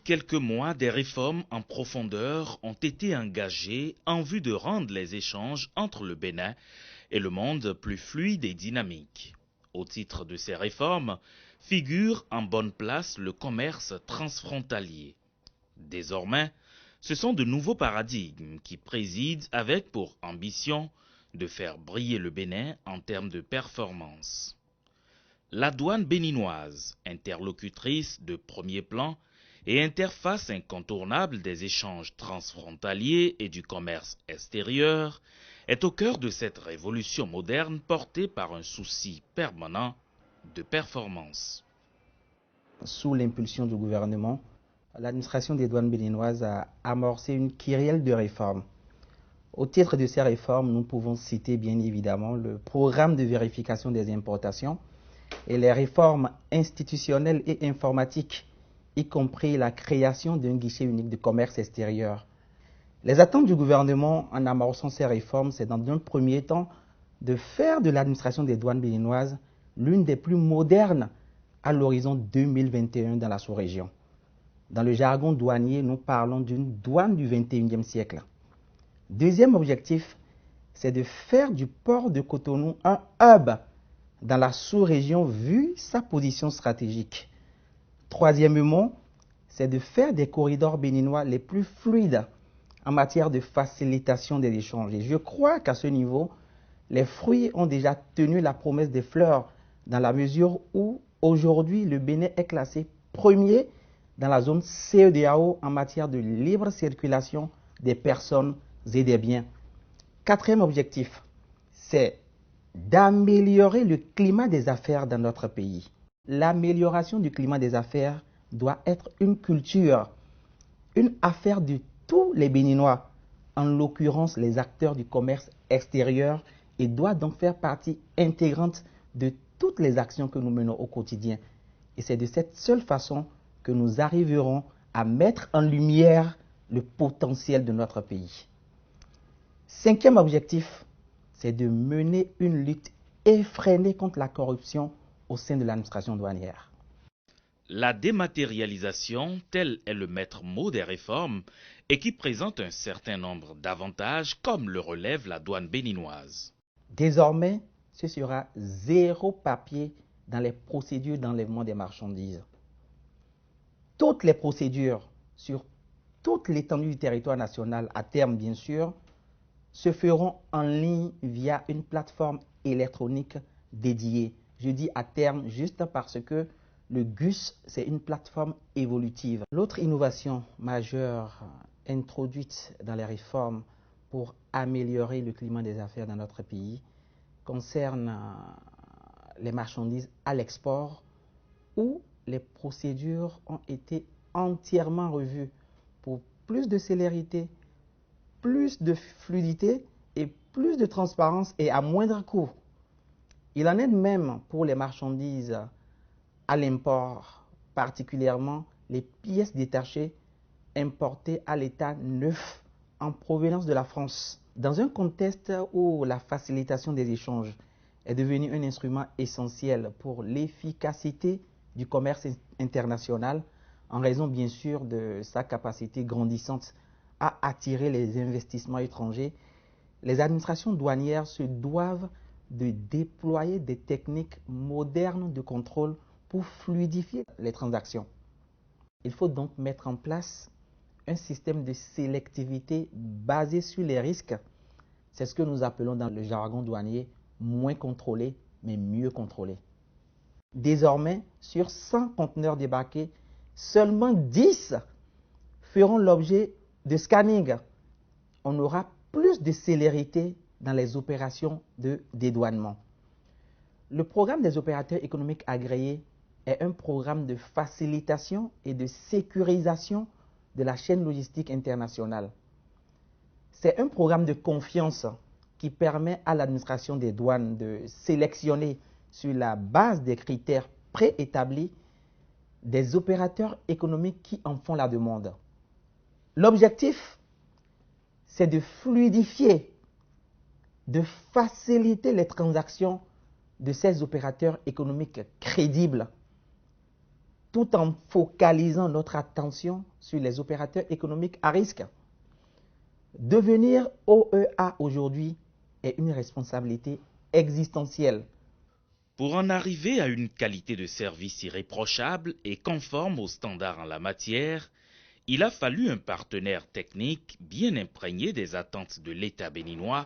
quelques mois, des réformes en profondeur ont été engagées en vue de rendre les échanges entre le Bénin et le monde plus fluides et dynamiques. Au titre de ces réformes, figure en bonne place le commerce transfrontalier. Désormais, ce sont de nouveaux paradigmes qui président avec pour ambition de faire briller le Bénin en termes de performance. La douane béninoise, interlocutrice de premier plan et interface incontournable des échanges transfrontaliers et du commerce extérieur, est au cœur de cette révolution moderne portée par un souci permanent de performance. Sous l'impulsion du gouvernement, l'administration des douanes béninoises a amorcé une kyrielle de réformes. Au titre de ces réformes, nous pouvons citer bien évidemment le programme de vérification des importations et les réformes institutionnelles et informatiques, y compris la création d'un guichet unique de commerce extérieur. Les attentes du gouvernement en amorçant ces réformes, c'est dans un premier temps de faire de l'administration des douanes béninoises l'une des plus modernes à l'horizon 2021 dans la sous-région. Dans le jargon douanier, nous parlons d'une douane du XXIe siècle. Deuxième objectif, c'est de faire du port de Cotonou un hub dans la sous-région vu sa position stratégique. Troisièmement, c'est de faire des corridors béninois les plus fluides en matière de facilitation des échanges. Et je crois qu'à ce niveau, les fruits ont déjà tenu la promesse des fleurs dans la mesure où aujourd'hui le Bénin est classé premier dans la zone CEDEAO en matière de libre circulation des personnes et des biens. Quatrième objectif, c'est d'améliorer le climat des affaires dans notre pays. L'amélioration du climat des affaires doit être une culture, une affaire de tous les Béninois, en l'occurrence les acteurs du commerce extérieur, et doit donc faire partie intégrante de toutes les actions que nous menons au quotidien. Et c'est de cette seule façon que nous arriverons à mettre en lumière le potentiel de notre pays. Cinquième objectif, c'est de mener une lutte effrénée contre la corruption au sein de l'administration douanière. La dématérialisation, tel est le maître mot des réformes et qui présente un certain nombre d'avantages comme le relève la douane béninoise. Désormais, ce sera zéro papier dans les procédures d'enlèvement des marchandises. Toutes les procédures sur toute l'étendue du territoire national, à terme bien sûr, se feront en ligne via une plateforme électronique dédiée. Je dis à terme juste parce que le GUS, c'est une plateforme évolutive. L'autre innovation majeure introduite dans les réformes pour améliorer le climat des affaires dans notre pays concerne les marchandises à l'export où les procédures ont été entièrement revues pour plus de célérité, plus de fluidité et plus de transparence et à moindre coût. Il en est de même pour les marchandises à l'import, particulièrement les pièces détachées importées à l'état neuf en provenance de la France. Dans un contexte où la facilitation des échanges est devenue un instrument essentiel pour l'efficacité du commerce international, en raison bien sûr de sa capacité grandissante à attirer les investissements étrangers, les administrations douanières se doivent de déployer des techniques modernes de contrôle pour fluidifier les transactions. Il faut donc mettre en place un système de sélectivité basé sur les risques. C'est ce que nous appelons dans le jargon douanier moins contrôlé, mais mieux contrôlé. Désormais, sur 100 conteneurs débarqués, seulement 10 feront l'objet de scanning. On aura plus de célérité dans les opérations de dédouanement. Le programme des opérateurs économiques agréés est un programme de facilitation et de sécurisation de la chaîne logistique internationale. C'est un programme de confiance qui permet à l'administration des douanes de sélectionner sur la base des critères préétablis des opérateurs économiques qui en font la demande. L'objectif, c'est de fluidifier, de faciliter les transactions de ces opérateurs économiques crédibles tout en focalisant notre attention sur les opérateurs économiques à risque. Devenir OEA aujourd'hui est une responsabilité existentielle. Pour en arriver à une qualité de service irréprochable et conforme aux standards en la matière, il a fallu un partenaire technique bien imprégné des attentes de l'État béninois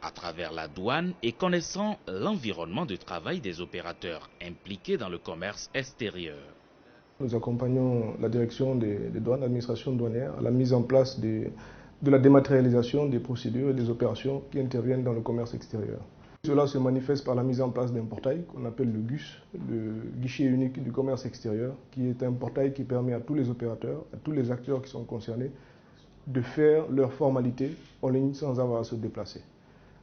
à travers la douane et connaissant l'environnement de travail des opérateurs impliqués dans le commerce extérieur. Nous accompagnons la direction des douanes, l'administration douanière, à la mise en place de la dématérialisation des procédures et des opérations qui interviennent dans le commerce extérieur. Cela se manifeste par la mise en place d'un portail qu'on appelle le GUS, le guichet unique du commerce extérieur, qui est un portail qui permet à tous les opérateurs, à tous les acteurs qui sont concernés, de faire leurs formalités en ligne sans avoir à se déplacer.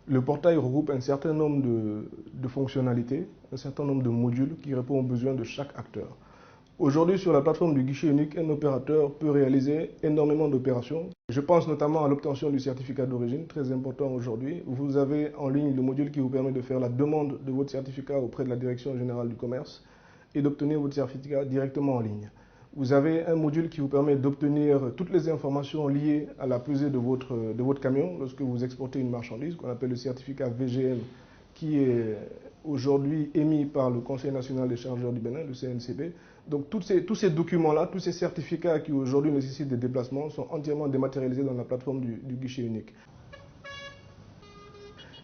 Le portail regroupe un certain nombre de fonctionnalités, un certain nombre de modules qui répondent aux besoins de chaque acteur. Aujourd'hui, sur la plateforme du guichet unique, un opérateur peut réaliser énormément d'opérations. Je pense notamment à l'obtention du certificat d'origine, très important aujourd'hui. Vous avez en ligne le module qui vous permet de faire la demande de votre certificat auprès de la Direction générale du commerce et d'obtenir votre certificat directement en ligne. Vous avez un module qui vous permet d'obtenir toutes les informations liées à la pesée de votre camion lorsque vous exportez une marchandise, qu'on appelle le certificat VGM, qui est aujourd'hui émis par le Conseil national des chargeurs du Bénin, le CNCB. Donc tous ces documents-là, tous ces certificats qui aujourd'hui nécessitent des déplacements sont entièrement dématérialisés dans la plateforme du guichet unique.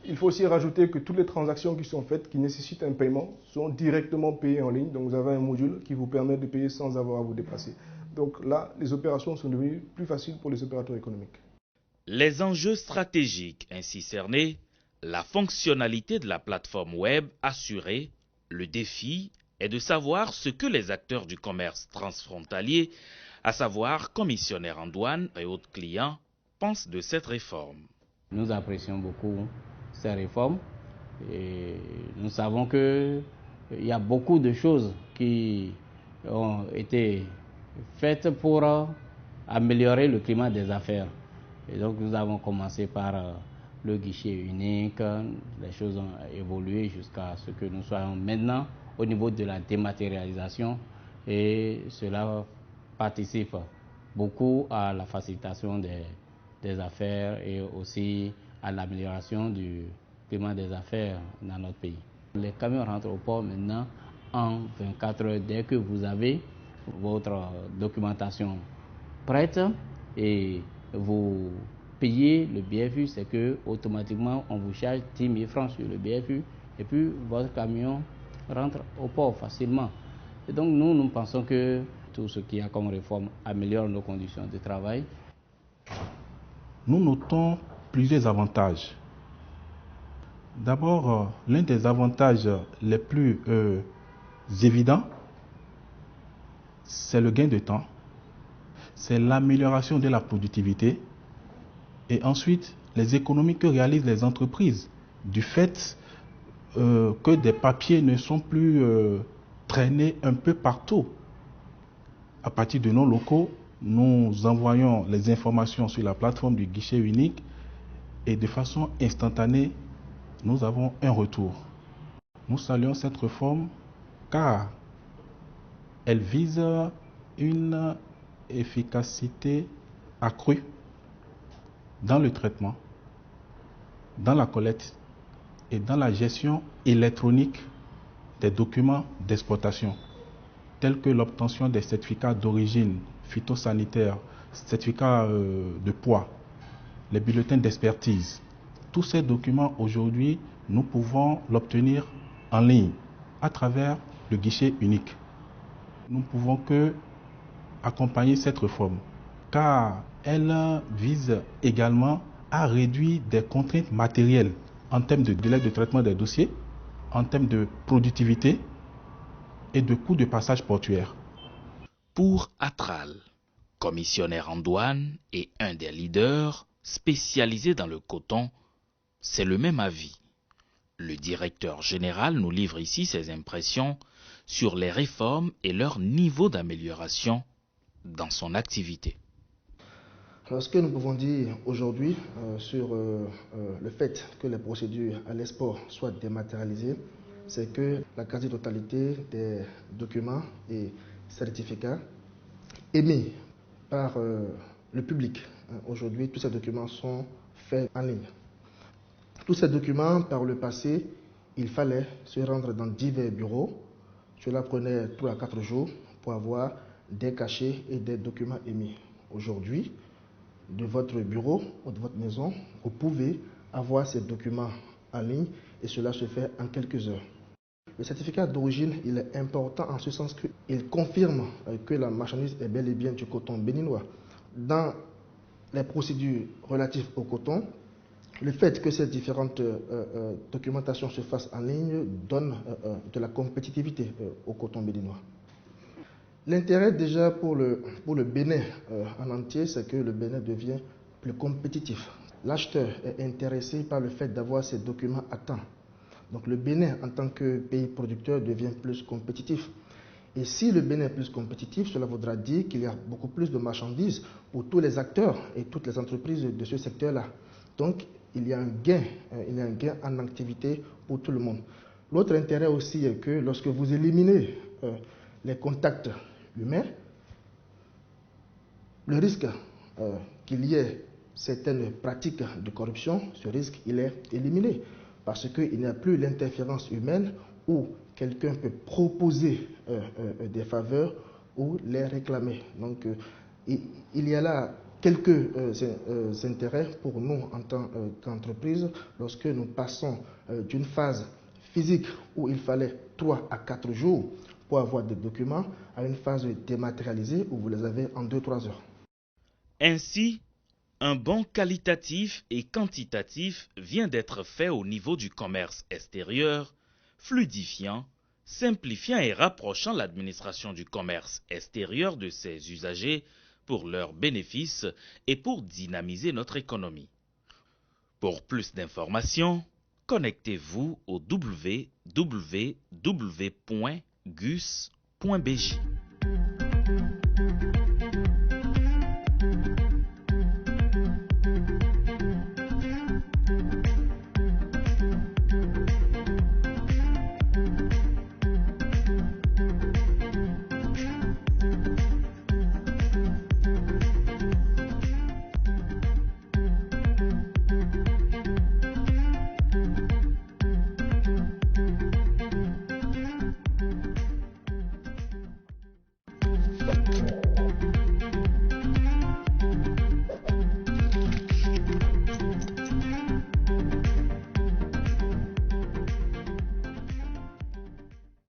Il faut aussi rajouter que toutes les transactions qui sont faites, qui nécessitent un paiement, sont directement payées en ligne. Donc vous avez un module qui vous permet de payer sans avoir à vous déplacer. Donc là, les opérations sont devenues plus faciles pour les opérateurs économiques. Les enjeux stratégiques ainsi cernés, la fonctionnalité de la plateforme web assurée, le défi est de savoir ce que les acteurs du commerce transfrontalier, à savoir commissionnaires en douane et autres clients, pensent de cette réforme. Nous apprécions beaucoup ces réformes et nous savons qu'il y a beaucoup de choses qui ont été faites pour améliorer le climat des affaires. Et donc nous avons commencé par le guichet unique, les choses ont évolué jusqu'à ce que nous soyons maintenant au niveau de la dématérialisation et cela participe beaucoup à la facilitation des affaires et aussi à l'amélioration du climat des affaires dans notre pays. Les camions rentrent au port maintenant en 24 heures dès que vous avez votre documentation prête et vous payez le BFU, c'est que automatiquement on vous charge 10 000 francs sur le BFU et puis votre camion rentre au port facilement. Et donc nous pensons que tout ce qu'il y a comme réforme améliore nos conditions de travail. Nous notons plusieurs avantages. D'abord, l'un des avantages les plus évidents, c'est le gain de temps, c'est l'amélioration de la productivité et ensuite les économies que réalisent les entreprises du fait que des papiers ne sont plus traînés un peu partout. À partir de nos locaux, nous envoyons les informations sur la plateforme du guichet unique et de façon instantanée, nous avons un retour. Nous saluons cette réforme car elle vise une efficacité accrue dans le traitement, dans la collecte et dans la gestion électronique des documents d'exploitation, tels que l'obtention des certificats d'origine phytosanitaire, certificats de poids, les bulletins d'expertise. Tous ces documents aujourd'hui, nous pouvons l'obtenir en ligne à travers le guichet unique. Nous ne pouvons que accompagner cette réforme car elle vise également à réduire des contraintes matérielles en termes de délai de traitement des dossiers, en termes de productivité et de coûts de passage portuaire. Pour Atral, commissionnaire en douane et un des leaders spécialisés dans le coton, c'est le même avis. Le directeur général nous livre ici ses impressions sur les réformes et leur niveau d'amélioration dans son activité. Alors, ce que nous pouvons dire aujourd'hui sur le fait que les procédures à l'export soient dématérialisées, c'est que la quasi-totalité des documents et certificats émis par le public. Aujourd'hui, tous ces documents sont faits en ligne. Tous ces documents, par le passé, il fallait se rendre dans divers bureaux. Cela prenait 3 à 4 jours pour avoir des cachets et des documents émis. Aujourd'hui, de votre bureau ou de votre maison, vous pouvez avoir ces documents en ligne et cela se fait en quelques heures. Le certificat d'origine, il est important en ce sens qu'il confirme que la marchandise est bel et bien du coton béninois. Dans les procédures relatives au coton, le fait que ces différentes documentations se fassent en ligne donne de la compétitivité au coton béninois. L'intérêt déjà pour le Bénin en entier, c'est que le Bénin devient plus compétitif. L'acheteur est intéressé par le fait d'avoir ces documents à temps. Donc le Bénin, en tant que pays producteur, devient plus compétitif. Et si le Bénin est plus compétitif, cela voudra dire qu'il y a beaucoup plus de marchandises pour tous les acteurs et toutes les entreprises de ce secteur-là. Donc il y a un gain en activité pour tout le monde. L'autre intérêt aussi est que lorsque vous éliminez les contacts humains, le risque qu'il y ait certaines pratiques de corruption, ce risque il est éliminé parce qu'il n'y a plus l'interférence humaine où quelqu'un peut proposer des faveurs ou les réclamer. Donc il y a là quelques intérêts pour nous en tant qu'entreprise lorsque nous passons d'une phase physique où il fallait 3 à 4 jours pour avoir des documents à une phase dématérialisée où vous les avez en 2-3 heures. Ainsi, un bond qualitatif et quantitatif vient d'être fait au niveau du commerce extérieur, fluidifiant, simplifiant et rapprochant l'administration du commerce extérieur de ses usagers pour leurs bénéfices et pour dynamiser notre économie. Pour plus d'informations, connectez-vous au www.gus.bj.